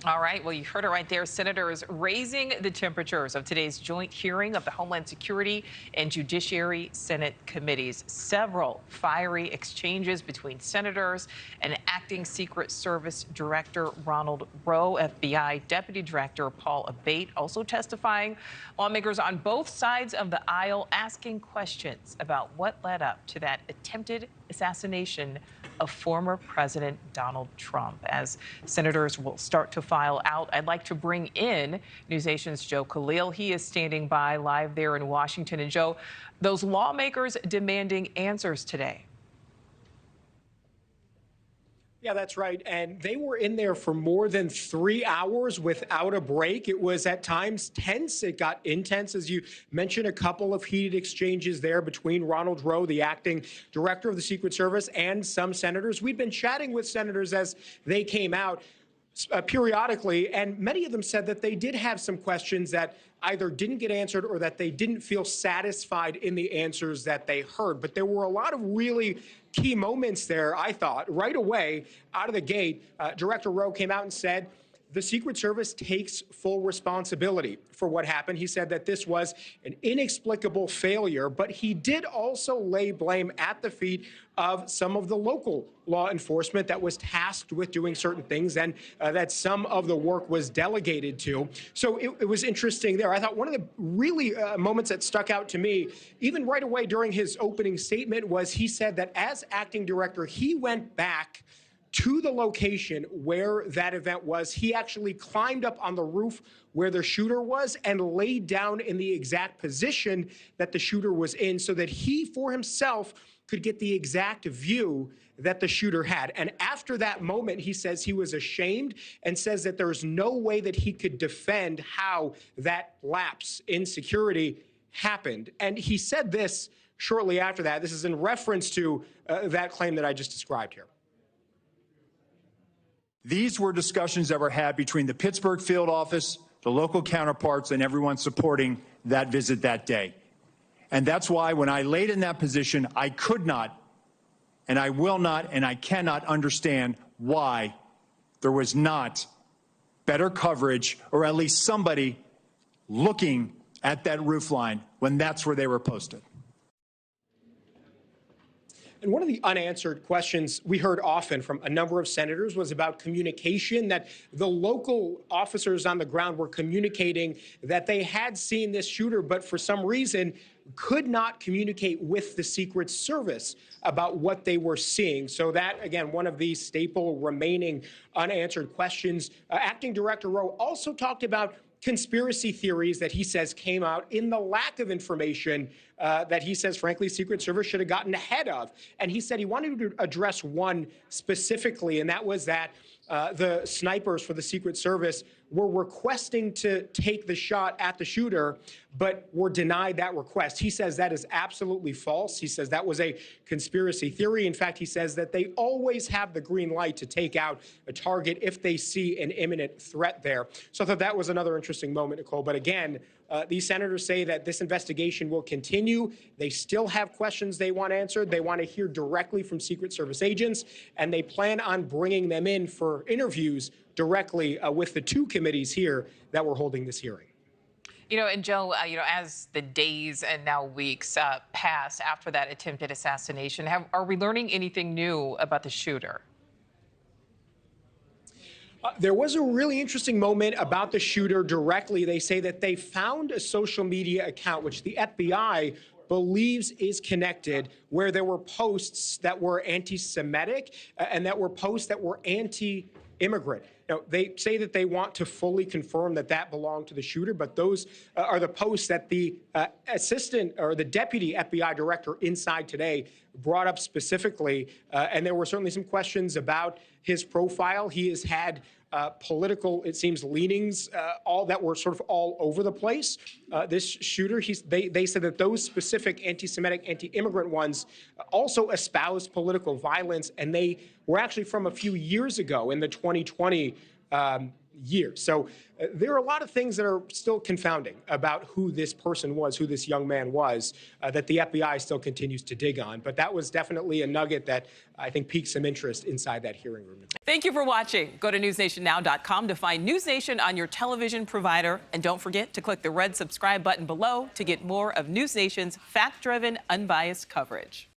All right, well, you heard it right there. Senators raising the temperatures of today's joint hearing of the Homeland Security and Judiciary Senate committees. Several fiery exchanges between senators and acting Secret Service Director Ronald Rowe, FBI Deputy Director Paul Abbate also testifying. Lawmakers on both sides of the aisle asking questions about what led up to that attempted assassination of former President Donald Trump. As senators will start to file out, I'd like to bring in NewsNation's Joe Khalil. He is standing by live there in Washington. And Joe, those lawmakers demanding answers today. Yeah, that's right. And they were in there for more than 3 hours without a break. It was at times tense. It got intense, as you mentioned, a couple of heated exchanges there between Ronald Rowe, the acting director of the Secret Service, and some senators. We'd been chatting with senators as they came out periodically, and many of them said that they did have some questions that either didn't get answered or that they didn't feel satisfied in the answers that they heard. But there were a lot of really key moments there, I thought. Right away, out of the gate, Director Rowe came out and said, the Secret Service takes full responsibility for what happened. He said that this was an inexplicable failure, but he did also lay blame at the feet of some of the local law enforcement that was tasked with doing certain things and that some of the work was delegated to. So it was interesting there. I thought one of the really moments that stuck out to me, even right away during his opening statement, was he said that as acting director, he went back to the location where that event was. He actually climbed up on the roof where the shooter was and laid down in the exact position that the shooter was in so that he, for himself, could get the exact view that the shooter had. And after that moment, he says he was ashamed and says that there's no way that he could defend how that lapse in security happened. And he said this shortly after that. This is in reference to that claim that I just described here. These were discussions that were had between the Pittsburgh field office, the local counterparts, and everyone supporting that visit that day. And that's why when I laid in that position, I could not, and I will not, and I cannot understand why there was not better coverage, or at least somebody looking at that roof line when that's where they were posted. And one of the unanswered questions we heard often from a number of senators was about communication, that the local officers on the ground were communicating that they had seen this shooter, but for some reason could not communicate with the Secret Service about what they were seeing. So that, again, one of these staple remaining unanswered questions. Acting Director Rowe also talked about conspiracy theories that he says came out in the lack of information that he says, frankly, Secret Service should have gotten ahead of. And he said he wanted to address one specifically, and that was that the snipers for the Secret Service were requesting to take the shot at the shooter, but were denied that request. He says that is absolutely false. He says that was a conspiracy theory. In fact, he says that they always have the green light to take out a target if they see an imminent threat there. So I thought that was another interesting moment, Nichole. But again, these senators say that this investigation will continue. They still have questions they want answered. They want to hear directly from Secret Service agents, and they plan on bringing them in for interviews directly with the two committees here that were holding this hearing. You know, and Joe, as the days and now weeks pass after that attempted assassination, are we learning anything new about the shooter? There was a really interesting moment about the shooter directly. They say that they found a social media account, which the FBI believes is connected, where there were posts that were anti-Semitic and that were posts that were anti-immigrant. Now, they say that they want to fully confirm that that belonged to the shooter, but those are the posts that the assistant or the deputy FBI director inside today brought up specifically. And there were certainly some questions about his profile. He has had political, it seems, leanings, all that were sort of all over the place. This shooter, they said that those specific anti-Semitic, anti-immigrant ones also espoused political violence, and they were actually from a few years ago in the 2020 years. So there are a lot of things that are still confounding about who this person was, who this young man was, that the FBI still continues to dig on. But that was definitely a nugget that I think piqued some interest inside that hearing room. Thank you for watching. Go to newsnationnow.com to find News Nation on your television provider. And don't forget to click the red subscribe button below to get more of News Nation's fact-driven, unbiased coverage.